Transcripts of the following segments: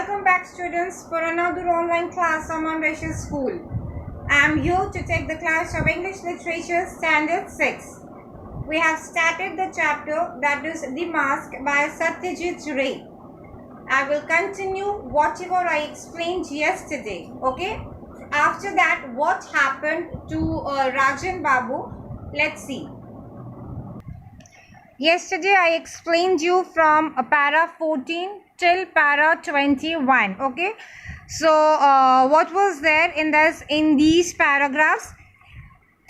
Welcome back, students, for another online class on Rachel School. I am here to take the class of English Literature Standard 6. We have started the chapter that is The Mask by Satyajit Ray. I will continue whatever I explained yesterday. Okay? After that, what happened to Rajan Babu? Let's see. Yesterday I explained you from para 14 till para 21. Okay, so what was there in these paragraphs?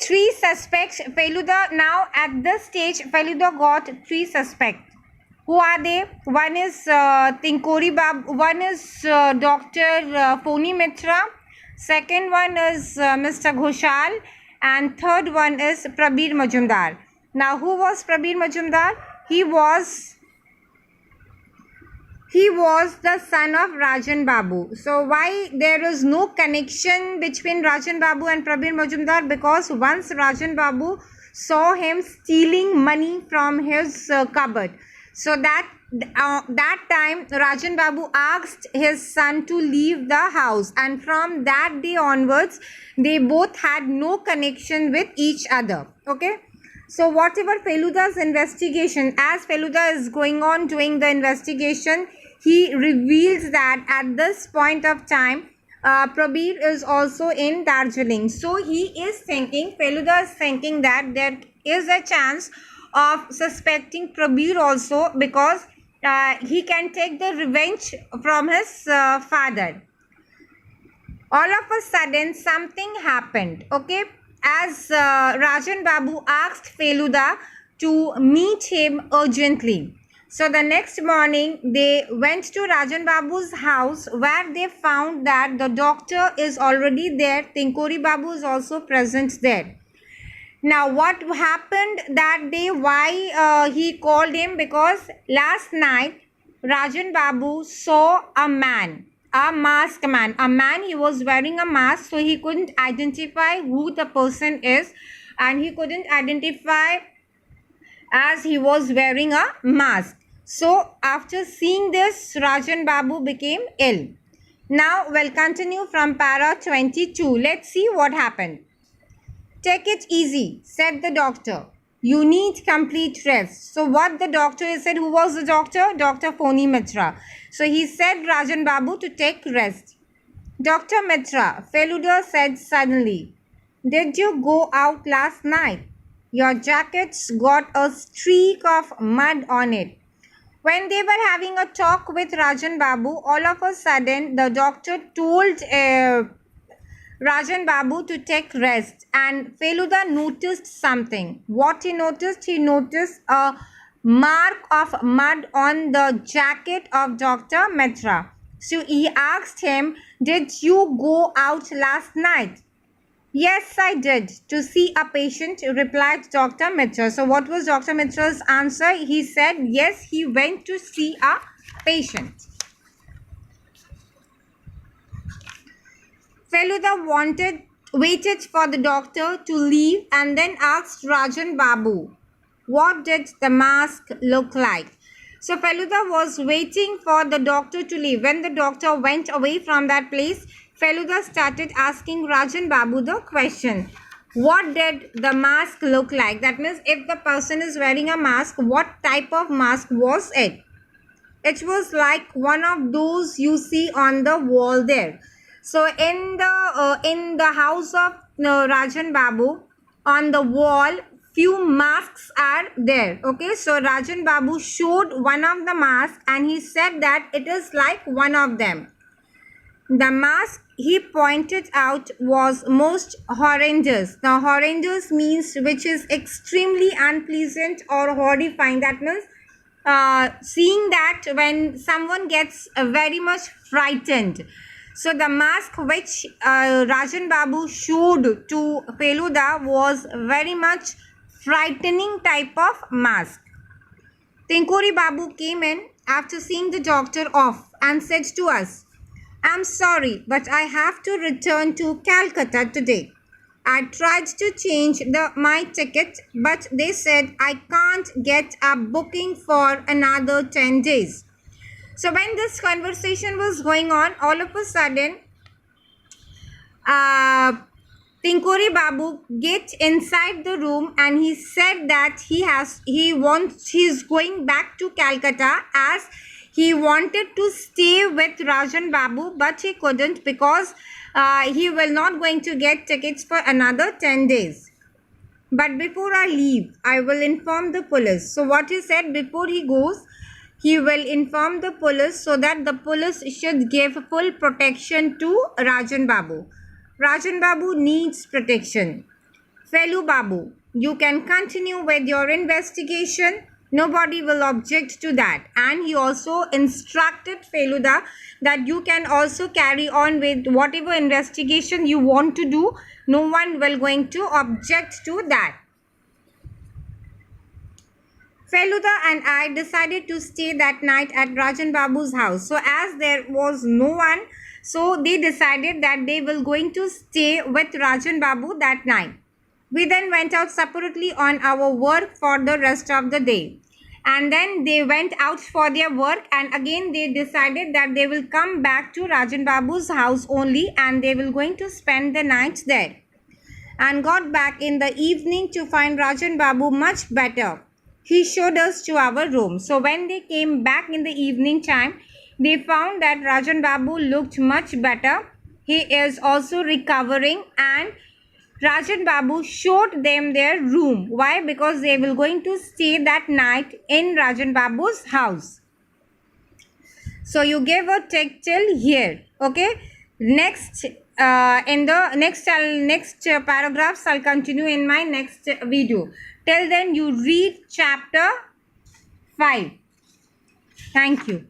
Three suspects. Feluda, now at this stage Feluda got three suspects. Who are they? One is Tinkori Babu, one is Dr. Phony Mitra, second one is Mr. Ghoshal, and third one is Prabir Majumdar. Now, who was Prabir Majumdar? He was the son of Rajan Babu. So, why there is no connection between Rajan Babu and Prabir Majumdar? Because once Rajan Babu saw him stealing money from his cupboard. So, that time Rajan Babu asked his son to leave the house, and from that day onwards, they both had no connection with each other. Okay. So whatever Feluda's investigation, as Feluda is going on doing the investigation, he reveals that at this point of time, Prabir is also in Darjeeling. So he is thinking, Feluda is thinking that there is a chance of suspecting Prabir also, because he can take the revenge from his father. All of a sudden, something happened. Okay. As Rajan Babu asked Feluda to meet him urgently. So the next morning, they went to Rajan Babu's house, where they found that the doctor is already there. Tinkori Babu is also present there. Now, what happened that day? Why he called him? Because last night, Rajan Babu saw a man. A masked man. A man, he was wearing a mask, so he couldn't identify who the person is, and he couldn't identify as he was wearing a mask. So after seeing this, Rajan Babu became ill. Now we'll continue from para 22. Let's see what happened. Take it easy, said the doctor. You need complete rest. So what the doctor said, who was the doctor? Dr. Phony Mitra. So he said Rajan Babu to take rest. Dr. Mitra, Feluda said suddenly, did you go out last night? Your jacket's got a streak of mud on it. When they were having a talk with Rajan Babu, all of a sudden the doctor told Rajan Babu to take rest, and Feluda noticed something. What he noticed? He noticed a mark of mud on the jacket of Dr. Mitra. So he asked him, did you go out last night? Yes, I did, to see a patient, replied Dr. Mitra. So what was Dr. Mitra's answer? He said, yes, he went to see a patient. Feluda waited for the doctor to leave and then asked Rajan Babu, what did the mask look like? So Feluda was waiting for the doctor to leave. When the doctor went away from that place, Feluda started asking Rajan Babu the question, what did the mask look like? That means if the person is wearing a mask, what type of mask was it? It was like one of those you see on the wall there. So in the house of Rajan Babu, on the wall, few masks are there. Okay, so Rajan Babu showed one of the masks and he said that it is like one of them. The mask he pointed out was most horrendous. Now horrendous means which is extremely unpleasant or horrifying. That means seeing that when someone gets very much frightened. So the mask which Rajan Babu showed to Feluda was very much frightening type of mask. Tinkori Babu came in after seeing the doctor off and said to us, I'm sorry, but I have to return to Calcutta today. I tried to change my ticket, but they said I can't get a booking for another 10 days. So when this conversation was going on, all of a sudden, Tinkuri Babu get inside the room and he said that he's going back to Calcutta, as he wanted to stay with Rajan Babu, but he couldn't because he will not going to get tickets for another 10 days. But before I leave, I will inform the police. So what he said, before he goes, he will inform the police so that the police should give full protection to Rajan Babu. Rajan Babu needs protection. Felu Babu, you can continue with your investigation. Nobody will object to that. And he also instructed Feluda that you can also carry on with whatever investigation you want to do. No one will going to object to that. Feluda and I decided to stay that night at Rajan Babu's house. So as there was no one, so they decided that they will going to stay with Rajan Babu that night. We then went out separately on our work for the rest of the day. And then they went out for their work, and again they decided that they will come back to Rajan Babu's house only, and they will going to spend the night there. And got back in the evening to find Rajan Babu much better. He showed us to our room. So when they came back in the evening time, they found that Rajan Babu looked much better. He is also recovering, and Rajan Babu showed them their room. Why? Because they will going to stay that night in Rajan Babu's house. So you give a take till here. Okay. Next, in the next paragraphs, I'll continue in my next video. Till then, you read chapter 5. Thank you.